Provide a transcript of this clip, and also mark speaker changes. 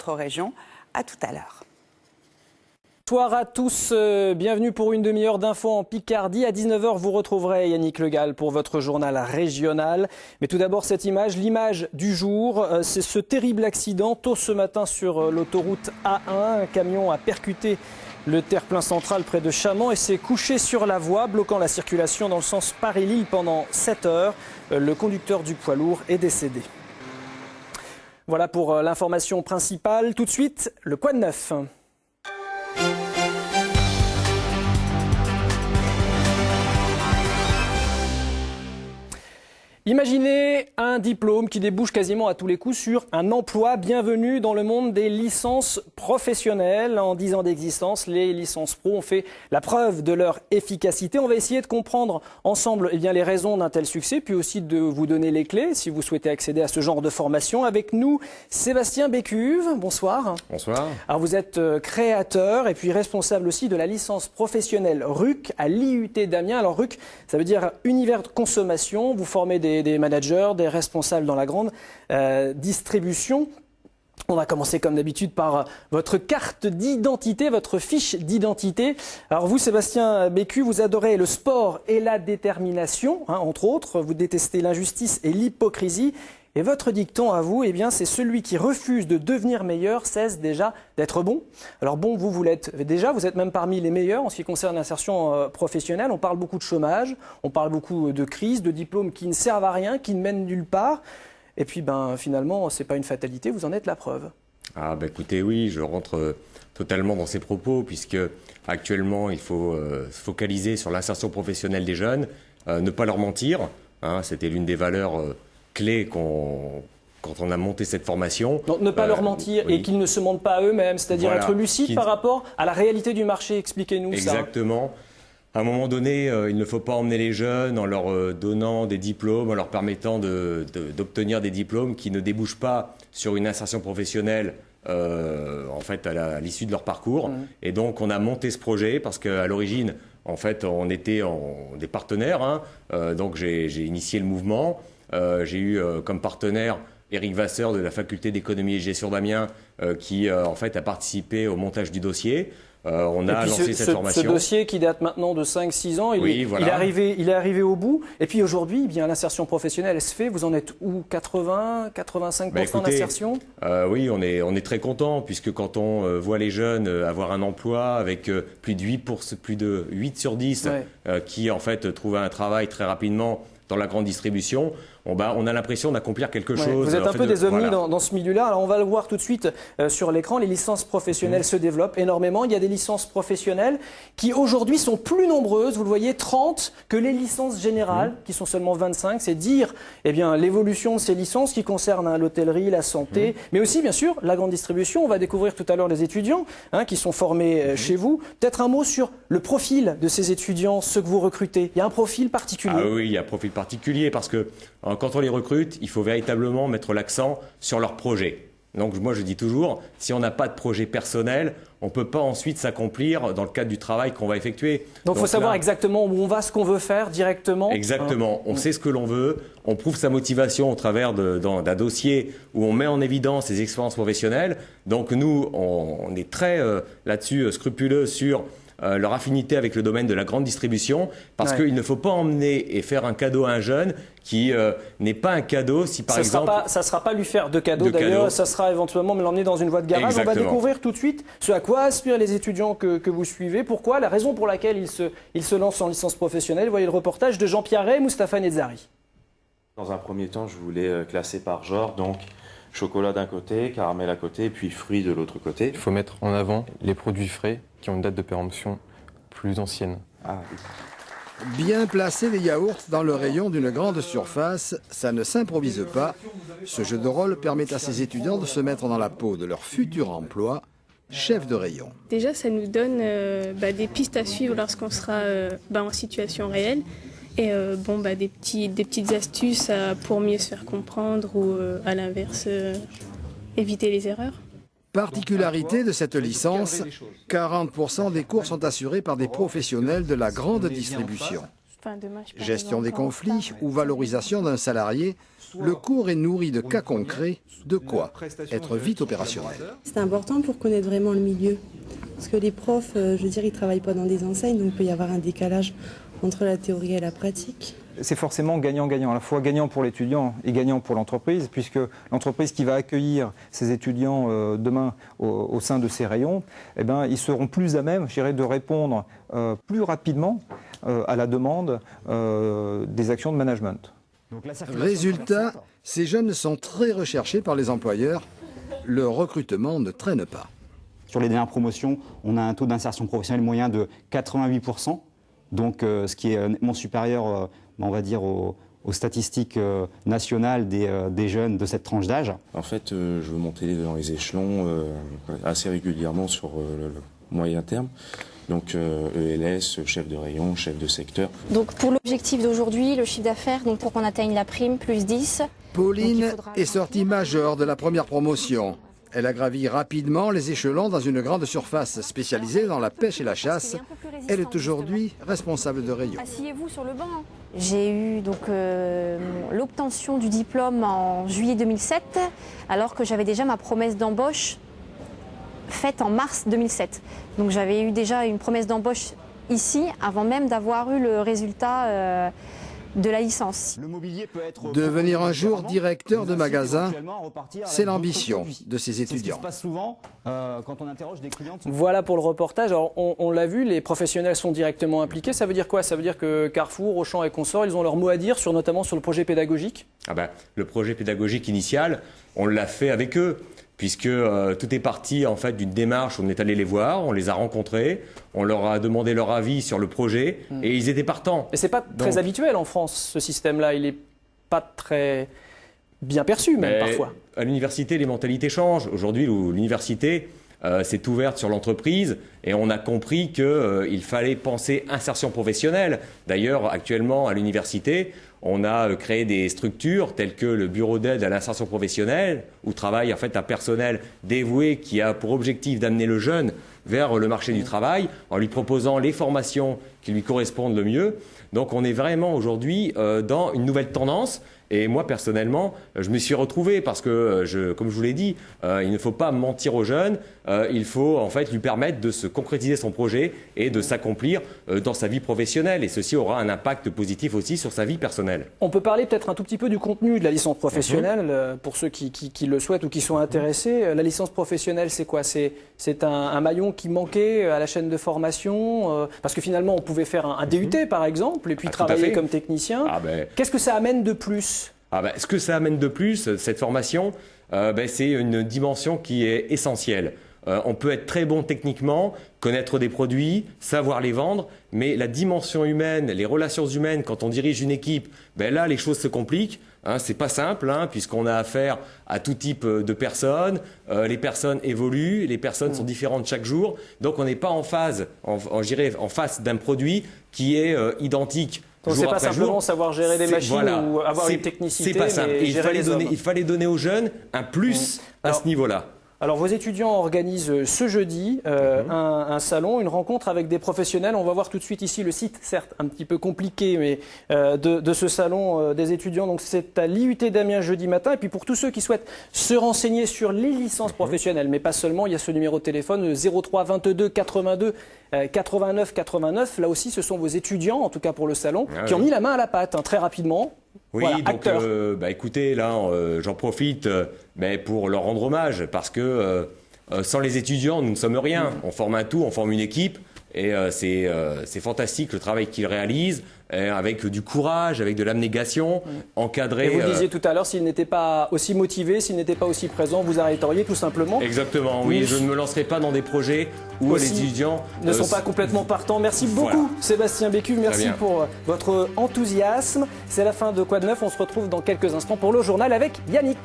Speaker 1: votre région. À tout à l'heure.
Speaker 2: Bonsoir à tous, bienvenue pour une demi-heure d'infos en Picardie. À 19h, vous retrouverez Yannick Le Gall pour votre journal régional. Mais tout d'abord, cette image, l'image du jour, c'est ce terrible accident tôt ce matin sur l'autoroute A1. Un camion a percuté le terre-plein central près de Chamant et s'est couché sur la voie, bloquant la circulation dans le sens Paris-Lille pendant 7 heures. Le conducteur du poids lourd est décédé. Voilà pour l'information principale. Tout de suite, le Quoi de neuf ? Imaginez un diplôme qui débouche quasiment à tous les coups sur un emploi. Bienvenue dans le monde des licences professionnelles. En 10 ans d'existence, les licences pro ont fait la preuve de leur efficacité. On va essayer de comprendre ensemble les raisons d'un tel succès, puis aussi de vous donner les clés si vous souhaitez accéder à ce genre de formation. Avec nous, Sébastien Bécuve. Bonsoir.
Speaker 3: Bonsoir.
Speaker 2: Alors vous êtes créateur et puis responsable aussi de la licence professionnelle RUC à l'IUT d'Amiens. Alors RUC, ça veut dire univers de consommation. Vous formez des managers, des responsables dans la grande distribution. On va commencer comme d'habitude par votre carte d'identité, votre fiche d'identité. Alors vous, Sébastien Bécu, vous adorez le sport et la détermination, entre autres. Vous détestez l'injustice et l'hypocrisie. Et votre dicton à vous, c'est celui qui refuse de devenir meilleur cesse déjà d'être bon. Alors bon, vous l'êtes déjà, vous êtes même parmi les meilleurs en ce qui concerne l'insertion professionnelle. On parle beaucoup de chômage, on parle beaucoup de crise, de diplômes qui ne servent à rien, qui ne mènent nulle part. Et puis finalement, ce n'est pas une fatalité, vous en êtes la preuve.
Speaker 3: Ah écoutez, oui, je rentre totalement dans ces propos, puisque actuellement, il faut se focaliser sur l'insertion professionnelle des jeunes, ne pas leur mentir. C'était l'une des valeurs clés quand on a monté cette formation.
Speaker 2: Donc ne pas leur mentir et qu'ils ne se mentent pas à eux-mêmes, c'est-à-dire être lucide par rapport à la réalité du marché. Expliquez-nous ça.
Speaker 3: Exactement. À un moment donné, il ne faut pas emmener les jeunes en leur donnant des diplômes, en leur permettant d'obtenir des diplômes qui ne débouchent pas sur une insertion professionnelle en fait, à l'issue de leur parcours. Et donc on a monté ce projet parce qu'à l'origine, en fait, on était des partenaires. Donc j'ai initié le mouvement. J'ai eu comme partenaire Éric Vasseur de la faculté d'économie et gestion d'Amiens qui en fait a participé au montage du dossier. On a lancé cette formation.
Speaker 2: Ce dossier qui date maintenant de 5-6 ans, il est arrivé au bout. Et puis aujourd'hui, l'insertion professionnelle, elle se fait. Vous en êtes où? 80-85% d'insertion?
Speaker 3: Oui, on est très content puisque quand on voit les jeunes avoir un emploi avec plus de 8 sur 10 qui en fait trouvent un travail très rapidement dans la grande distribution, on a l'impression d'accomplir quelque chose.
Speaker 2: Vous êtes un peu des ovnis dans ce milieu-là. Alors on va le voir tout de suite sur l'écran. Les licences professionnelles se développent énormément. Il y a des licences professionnelles qui aujourd'hui sont plus nombreuses, vous le voyez, 30 que les licences générales, qui sont seulement 25. C'est dire l'évolution de ces licences qui concernent l'hôtellerie, la santé, mais aussi bien sûr la grande distribution. On va découvrir tout à l'heure les étudiants qui sont formés chez vous. Peut-être un mot sur le profil de ces étudiants, ceux que vous recrutez. Il y a un profil particulier.
Speaker 3: Ah oui, il y a un profil particulier parce que quand on les recrute, il faut véritablement mettre l'accent sur leur projet. Donc moi je dis toujours, si on n'a pas de projet personnel, on ne peut pas ensuite s'accomplir dans le cadre du travail qu'on va effectuer.
Speaker 2: Donc il faut savoir exactement où on va, ce qu'on veut faire directement.
Speaker 3: Exactement, on sait ce que l'on veut, on prouve sa motivation au travers d'un dossier où on met en évidence ses expériences professionnelles. Donc nous, on est très là-dessus scrupuleux sur leur affinité avec le domaine de la grande distribution, parce qu'il ne faut pas emmener et faire un cadeau à un jeune qui n'est pas un cadeau si par exemple...
Speaker 2: Ça ne sera pas lui faire de cadeau d'ailleurs, ça sera éventuellement l'emmener dans une voie de garage. Exactement. On va découvrir tout de suite ce à quoi aspirent les étudiants que vous suivez, pourquoi, la raison pour laquelle ils se lancent en licence professionnelle. Vous voyez le reportage de Jean-Pierre Ray et Moustapha Nezari.
Speaker 4: Dans un premier temps, je voulais classer par genre, donc chocolat d'un côté, caramel à côté, puis fruits de l'autre côté.
Speaker 5: Il faut mettre en avant les produits frais qui ont une date de péremption plus ancienne.
Speaker 4: Ah, oui.
Speaker 6: Bien placer les yaourts dans le rayon d'une grande surface, ça ne s'improvise pas. Ce jeu de rôle permet à ces étudiants de se mettre dans la peau de leur futur emploi, chef de rayon.
Speaker 7: Déjà, ça nous donne des pistes à suivre lorsqu'on sera en situation réelle. Et des petites astuces pour mieux se faire comprendre ou à l'inverse, éviter les erreurs.
Speaker 6: Particularité de cette licence, 40% des cours sont assurés par des professionnels de la grande distribution.
Speaker 7: Enfin, demain, je perds
Speaker 6: Gestion des
Speaker 7: encore en
Speaker 6: conflits
Speaker 7: retard.
Speaker 6: ou valorisation d'un salarié, le cours est nourri de cas concrets, de quoi être vite opérationnel.
Speaker 8: C'est important pour connaître vraiment le milieu. Parce que les profs, je veux dire, ils ne travaillent pas dans des enseignes, donc il peut y avoir un décalage entre la théorie et la pratique.
Speaker 9: C'est forcément gagnant-gagnant, à la fois gagnant pour l'étudiant et gagnant pour l'entreprise, puisque l'entreprise qui va accueillir ces étudiants demain au sein de ces rayons, eh ben, ils seront plus à même, je dirais, de répondre plus rapidement à la demande des actions de management.
Speaker 6: Résultat, ces jeunes sont très recherchés par les employeurs. Le recrutement ne traîne pas.
Speaker 10: Sur les dernières promotions, on a un taux d'insertion professionnelle moyen de 88%, donc ce qui est nettement supérieur, on va dire, aux statistiques nationales des jeunes de cette tranche d'âge.
Speaker 4: En fait, je veux monter dans les échelons assez régulièrement sur le moyen terme. Donc ELS, chef de rayon, chef de secteur.
Speaker 11: Donc pour l'objectif d'aujourd'hui, le chiffre d'affaires, donc pour qu'on atteigne la prime, plus 10.
Speaker 6: Pauline est sortie majeure de la première promotion. Elle a gravi rapidement les échelons dans une grande surface spécialisée dans la pêche et la chasse. Elle est aujourd'hui responsable de rayon.
Speaker 11: Asseyez-vous sur le banc. J'ai eu donc l'obtention du diplôme en juillet 2007, alors que j'avais déjà ma promesse d'embauche faite en mars 2007. Donc j'avais eu déjà une promesse d'embauche ici, avant même d'avoir eu le résultat de la licence.
Speaker 6: Devenir un jour directeur de magasin, c'est l'ambition de ces étudiants.
Speaker 2: Voilà pour le reportage. Alors, on l'a vu, les professionnels sont directement impliqués. Ça veut dire quoi? Ça veut dire que Carrefour, Auchan et consorts, ils ont leur mot à dire, notamment sur le projet pédagogique?
Speaker 3: Le projet pédagogique initial, on l'a fait avec eux, puisque tout est parti en fait d'une démarche. On est allé les voir, on les a rencontrés, on leur a demandé leur avis sur le projet et ils étaient partants.
Speaker 2: Et c'est pas très habituel en France, ce système-là. Il n'est pas très bien perçu, même parfois.
Speaker 3: À l'université, les mentalités changent. Aujourd'hui, l'université s'est ouverte sur l'entreprise et on a compris qu'il fallait penser insertion professionnelle. D'ailleurs, actuellement, à l'université, on a créé des structures telles que le bureau d'aide à l'insertion professionnelle, où travaille en fait un personnel dévoué qui a pour objectif d'amener le jeune vers le marché du travail en lui proposant les formations qui lui correspondent le mieux. Donc on est vraiment aujourd'hui dans une nouvelle tendance. Et moi, personnellement, je me suis retrouvé parce que, comme je vous l'ai dit, il ne faut pas mentir aux jeunes. Il faut en fait lui permettre de se concrétiser son projet et de s'accomplir dans sa vie professionnelle. Et ceci aura un impact positif aussi sur sa vie personnelle.
Speaker 2: On peut parler peut-être un tout petit peu du contenu de la licence professionnelle pour ceux qui le souhaitent ou qui sont intéressés. La licence professionnelle, c'est quoi? C'est un maillon qui manquait à la chaîne de formation parce que finalement, on pouvait faire un DUT, par exemple, et puis travailler comme technicien. Qu'est-ce que ça amène de plus?
Speaker 3: Ce que ça amène de plus, cette formation, c'est une dimension qui est essentielle. On peut être très bon techniquement, connaître des produits, savoir les vendre, mais la dimension humaine, les relations humaines, quand on dirige une équipe, là, les choses se compliquent. C'est pas simple, puisqu'on a affaire à tout type de personnes. Les personnes évoluent, les personnes sont différentes chaque jour. Donc, on n'est pas en phase, en face d'un produit qui est identique.
Speaker 2: Donc c'est pas simplement savoir gérer des machines ou avoir une technicité.
Speaker 3: C'est pas ça. Il fallait donner aux jeunes un plus à ce niveau-là.
Speaker 2: Alors vos étudiants organisent ce jeudi un salon, une rencontre avec des professionnels. On va voir tout de suite ici le site, certes un petit peu compliqué, mais de ce salon des étudiants. Donc c'est à l'IUT d'Amiens jeudi matin. Et puis pour tous ceux qui souhaitent se renseigner sur les licences professionnelles, mais pas seulement, il y a ce numéro de téléphone 03 22 82 89 89. Là aussi, ce sont vos étudiants, en tout cas pour le salon, qui ont mis la main à la pâte très rapidement.
Speaker 3: Oui, voilà, donc écoutez, là, j'en profite pour leur rendre hommage parce que sans les étudiants, nous ne sommes rien. On forme un tout, on forme une équipe et c'est fantastique le travail qu'ils réalisent avec du courage, avec de l'abnégation, encadré.
Speaker 2: Et vous disiez tout à l'heure, s'ils n'étaient pas aussi motivés, s'ils n'étaient pas aussi présents, vous arrêteriez tout simplement.
Speaker 3: Exactement, oui, je ne me lancerai pas dans des projets où les étudiants
Speaker 2: ne sont pas complètement partants. Merci beaucoup Sébastien Bécuve, merci pour votre enthousiasme. C'est la fin de Quoi de neuf, on se retrouve dans quelques instants pour le journal avec Yannick.